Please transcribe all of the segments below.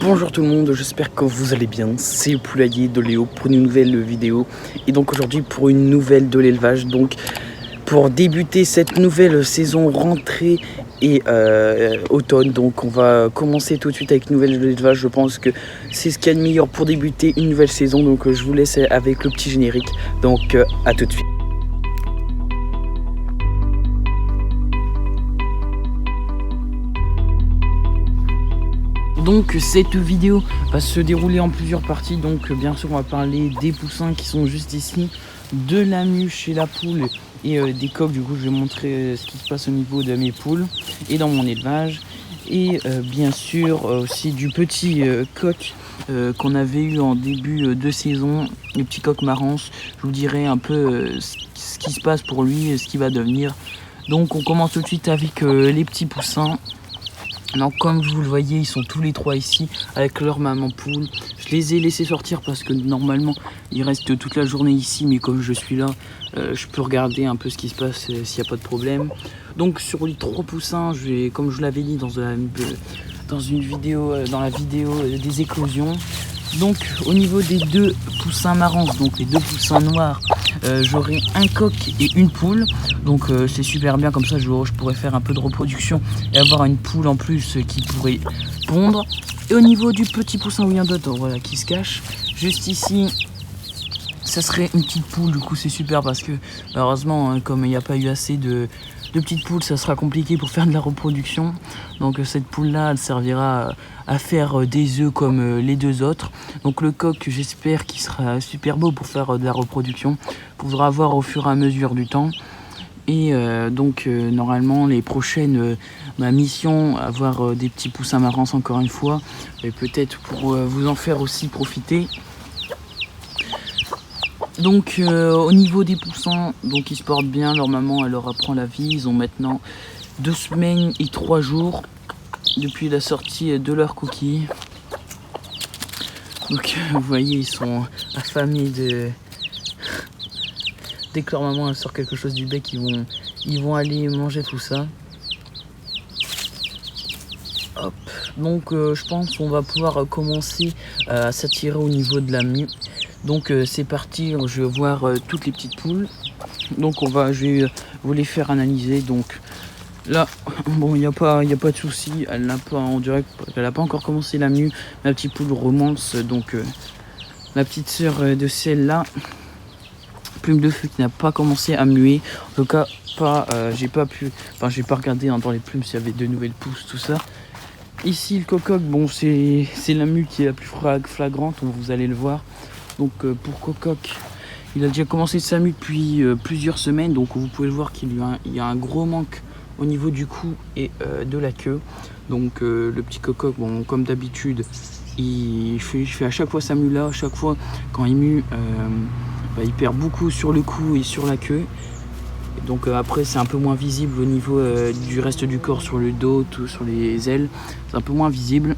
Bonjour tout le monde, j'espère que vous allez bien, c'est le poulailler de Léo pour une nouvelle vidéo. Et donc aujourd'hui pour une nouvelle de l'élevage, donc pour débuter cette nouvelle saison rentrée et automne. Donc on va commencer tout de suite avec une nouvelle de l'élevage, je pense que c'est ce qu'il y a de meilleur pour débuter une nouvelle saison. Donc je vous laisse avec le petit générique, donc à tout de suite. Donc cette vidéo va se dérouler en plusieurs parties. Donc bien sûr on va parler des poussins qui sont juste ici, de la mue chez la poule et des coqs. Du coup je vais montrer ce qui se passe au niveau de mes poules et dans mon élevage. Et bien sûr aussi du petit coq qu'on avait eu en début de saison, le petit coq marrance. Je vous dirai un peu ce qui se passe pour lui et ce qu'il va devenir. Donc on commence tout de suite avec les petits poussins. Donc comme vous le voyez, ils sont tous les trois ici avec leur maman poule. Je les ai laissés sortir parce que normalement ils restent toute la journée ici, mais comme je suis là, je peux regarder un peu ce qui se passe s'il n'y a pas de problème. Donc sur les trois poussins, comme je l'avais dit dans une vidéo, dans la vidéo des éclosions. Donc au niveau des deux poussins marrants, donc les deux poussins noirs, j'aurai un coq et une poule. Donc c'est super bien, comme ça je pourrais faire un peu de reproduction et avoir une poule en plus qui pourrait pondre. Et au niveau du petit poussin où il y a d'autres, voilà, qui se cache juste ici, ça serait une petite poule. Du coup c'est super parce que malheureusement hein, comme il n'y a pas eu assez de petites poules, ça sera compliqué pour faire de la reproduction. Donc cette poule là elle servira à faire des œufs comme les deux autres. Donc le coq, j'espère qu'il sera super beau pour faire de la reproduction. On pourra voir au fur et à mesure du temps. Et normalement les prochaines, ma mission, avoir des petits poussins marrants encore une fois, et peut-être pour vous en faire aussi profiter. Donc au niveau des poussins, donc ils se portent bien, leur maman elle leur apprend la vie. Ils ont maintenant 2 semaines et 3 jours depuis la sortie de leur coquille. Donc vous voyez, ils sont affamés dès que leur maman elle sort quelque chose du bec, ils vont aller manger tout ça. Hop. Donc je pense qu'on va pouvoir commencer à s'attirer au niveau de la mue. Donc c'est parti, je vais voir toutes les petites poules. Donc je vais vous les faire analyser. Donc là, bon, il n'y a pas de souci. On dirait qu'elle n'a pas encore commencé la mue. La petite poule romance, donc la petite sœur de celle-là, Plume de Feu, qui n'a pas commencé à muer. En tout cas, j'ai pas regardé dans les plumes s'il y avait de nouvelles pousses, tout ça. Ici le cococ, bon c'est la mue qui est la plus flagrante, vous allez le voir. Donc pour cococ, il a déjà commencé sa mue depuis plusieurs semaines. Donc vous pouvez le voir qu'il y a un gros manque au niveau du cou et de la queue. Donc le petit cococ, bon comme d'habitude, il fait à chaque fois sa mue là. À chaque fois quand il mue, il perd beaucoup sur le cou et sur la queue. Et donc après c'est un peu moins visible au niveau du reste du corps, sur le dos, tout, sur les ailes. C'est un peu moins visible.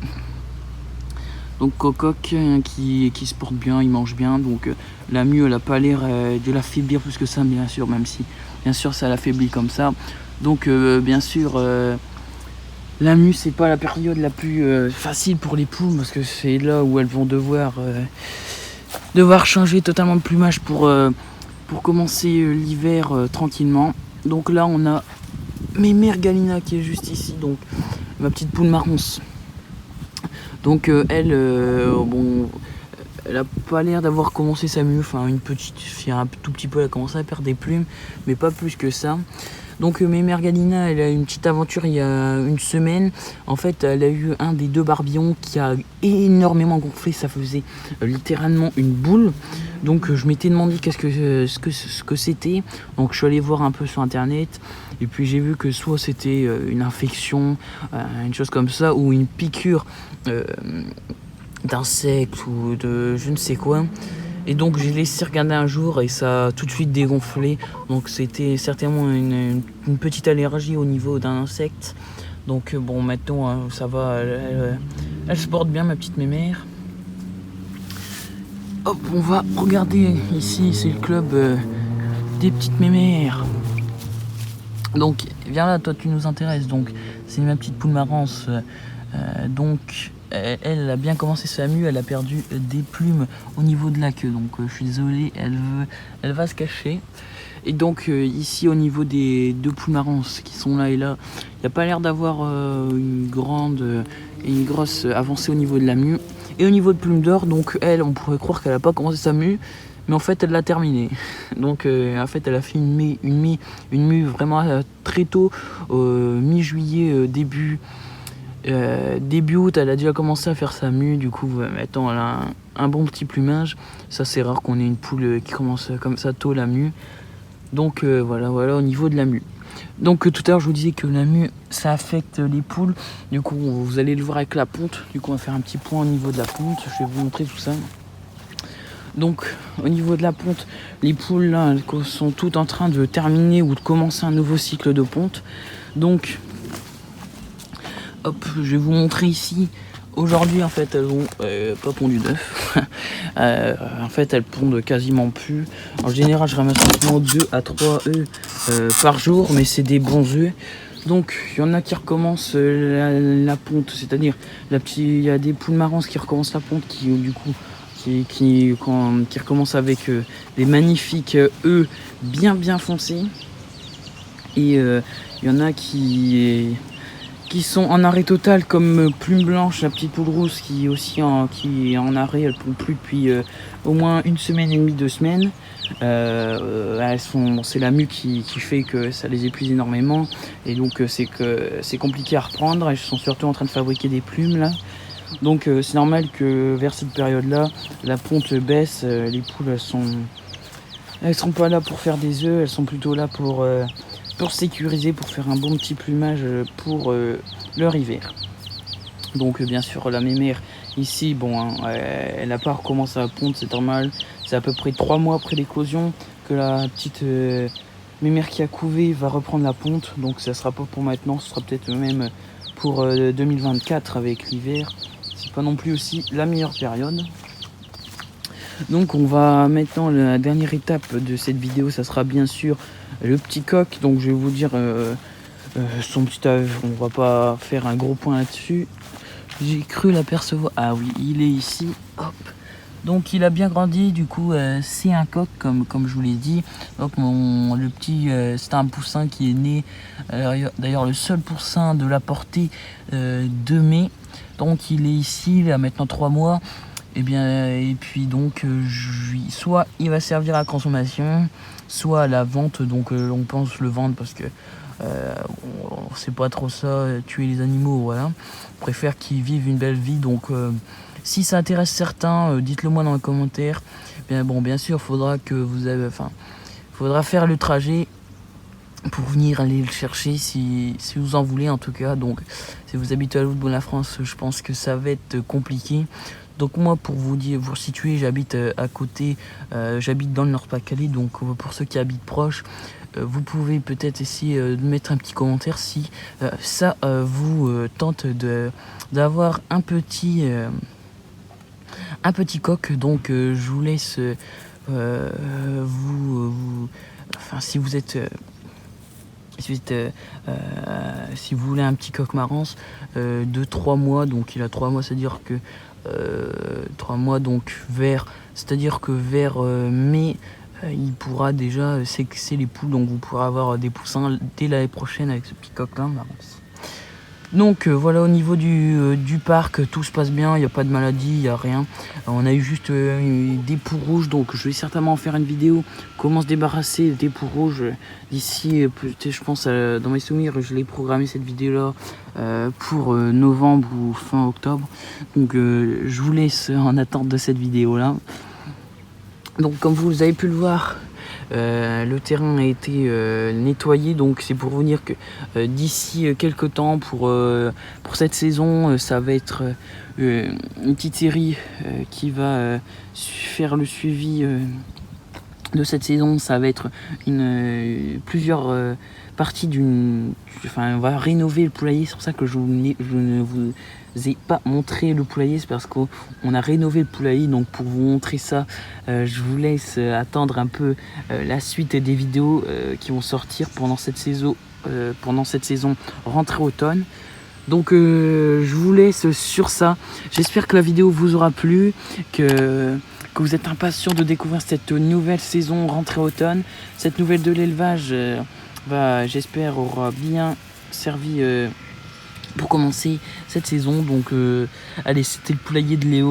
Donc cococ qui se porte bien, il mange bien. Donc la mue elle a pas l'air de l'affaiblir plus que ça, bien sûr, même si bien sûr ça l'affaiblit comme ça. Donc bien sûr la mue c'est pas la période la plus facile pour les poules, parce que c'est là où elles vont devoir changer totalement de plumage pour commencer l'hiver tranquillement. Donc là on a Mémère Galina qui est juste ici, donc ma petite poule marronce. Donc elle a pas l'air d'avoir commencé sa mue, enfin un tout petit peu, elle a commencé à perdre des plumes, mais pas plus que ça. Donc Mémère Galina, elle a une petite aventure il y a une semaine. En fait, elle a eu un des deux barbillons qui a énormément gonflé, ça faisait littéralement une boule. Donc je m'étais demandé ce que c'était. Donc je suis allé voir un peu sur internet et puis j'ai vu que soit c'était une infection, une chose comme ça, ou une piqûre d'insectes ou de je ne sais quoi. Et donc j'ai laissé regarder un jour et ça a tout de suite dégonflé. Donc c'était certainement une petite allergie au niveau d'un insecte. Donc bon, maintenant ça va, elle se porte bien, ma petite mémère. Hop, on va regarder ici, c'est le club des petites mémères. Donc viens là, toi tu nous intéresses. Donc c'est ma petite poule marrance. Donc elle a bien commencé sa mue, elle a perdu des plumes au niveau de la queue, donc je suis désolé, elle va se cacher. Et donc ici au niveau des deux poules marrons qui sont là et là, il n'y a pas l'air d'avoir une grosse avancée au niveau de la mue. Et au niveau de plume d'or, donc elle, on pourrait croire qu'elle n'a pas commencé sa mue, mais en fait elle l'a terminée. Donc en fait elle a fait une mue vraiment très tôt, mi-juillet, début août, elle a déjà commencé à faire sa mue. Du coup maintenant elle a un bon petit plumage. Ça c'est rare qu'on ait une poule qui commence comme ça tôt la mue. Donc voilà au niveau de la mue. Donc tout à l'heure je vous disais que la mue ça affecte les poules. Du coup vous allez le voir avec la ponte. Du coup on va faire un petit point au niveau de la ponte. Je vais vous montrer tout ça. Donc au niveau de la ponte, les poules là elles sont toutes en train de terminer ou de commencer un nouveau cycle de ponte. Donc hop, je vais vous montrer ici. Aujourd'hui en fait elles ont pas pondu d'œufs. En fait elles pondent quasiment plus. En général je ramasse seulement 2 à 3 œufs par jour, mais c'est des bons œufs. Donc il y en a qui recommencent la ponte, c'est-à-dire il y a des poules marrons qui recommencent la ponte qui du coup qui recommencent avec des magnifiques œufs bien foncés. Et il y en a qui sont en arrêt total, comme Plume Blanche, la petite poule rousse qui est aussi qui est en arrêt. Elle ne pond plus depuis au moins 1 semaine et demie, 2 semaines. C'est la mue qui fait que ça les épuise énormément, et donc c'est compliqué à reprendre. Elles sont surtout en train de fabriquer des plumes là. Donc c'est normal que vers cette période-là, la ponte baisse. Les poules elles sont pas là pour faire des œufs, elles sont plutôt là pour sécuriser, pour faire un bon petit plumage pour leur hiver. Donc bien sûr la mémère ici, elle n'a pas recommencé à pondre, c'est normal. C'est à peu près 3 mois après l'éclosion que la petite mémère qui a couvé va reprendre la ponte. Donc ça sera pas pour maintenant, ce sera peut-être même pour 2024 avec l'hiver. C'est pas non plus aussi la meilleure période. Donc on va maintenant, la dernière étape de cette vidéo, ça sera bien sûr le petit coq. Donc je vais vous dire son petit âge, on va pas faire un gros point là-dessus. J'ai cru l'apercevoir, ah oui, il est ici, hop. Donc il a bien grandi, du coup c'est un coq comme je vous l'ai dit. Donc le petit, c'est un poussin qui est né, d'ailleurs le seul poussin de la portée de mai. Donc il est ici, il a maintenant 3 mois. Et puis donc soit il va servir à la consommation, soit à la vente. Donc on pense le vendre parce que on sait pas trop ça, tuer les animaux, voilà. On préfère qu'ils vivent une belle vie. Donc si ça intéresse certains, dites-le moi dans les commentaires. Bien sûr, faudra faire le trajet pour venir aller le chercher si vous en voulez en tout cas. Donc si vous habitez à l'autre bout de la France, je pense que ça va être compliqué. Donc moi, pour vous situer, j'habite à côté, j'habite dans le Nord-Pas-de-Calais. Donc pour ceux qui habitent proche, vous pouvez peut-être essayer de mettre un petit commentaire si ça vous tente d'avoir un petit coq. Donc je vous laisse si vous voulez un petit coq marrance de 3 mois, donc il a 3 mois, c'est-à-dire que 3 mois, donc c'est-à-dire que vers mai, il pourra déjà sexer les poules. Donc vous pourrez avoir des poussins dès l'année prochaine avec ce petit coq là. Donc voilà, au niveau du parc, tout se passe bien, il n'y a pas de maladie, il n'y a rien. On a eu juste des poux rouges, donc je vais certainement en faire une vidéo comment se débarrasser des poux rouges d'ici, peut-être, je pense, dans mes souvenirs, je l'ai programmé cette vidéo là pour novembre ou fin octobre. Donc je vous laisse en attente de cette vidéo là. Donc comme vous avez pu le voir, le terrain a été nettoyé. Donc c'est pour vous dire que d'ici quelques temps, pour cette saison, ça va être une petite série qui va faire le suivi de cette saison. Ça va être plusieurs parties on va rénover le poulailler. C'est pour ça que je ne vous ai pas montré le poulailler, c'est parce qu'on a rénové le poulailler. Donc pour vous montrer ça, je vous laisse attendre un peu la suite des vidéos qui vont sortir pendant cette saison rentrée automne. Donc je vous laisse sur ça. J'espère que la vidéo vous aura plu, que vous êtes impatients de découvrir cette nouvelle saison rentrée automne. Cette nouvelle de l'élevage j'espère aura bien servi pour commencer cette saison. Donc allez, c'était le poulailler de Léo.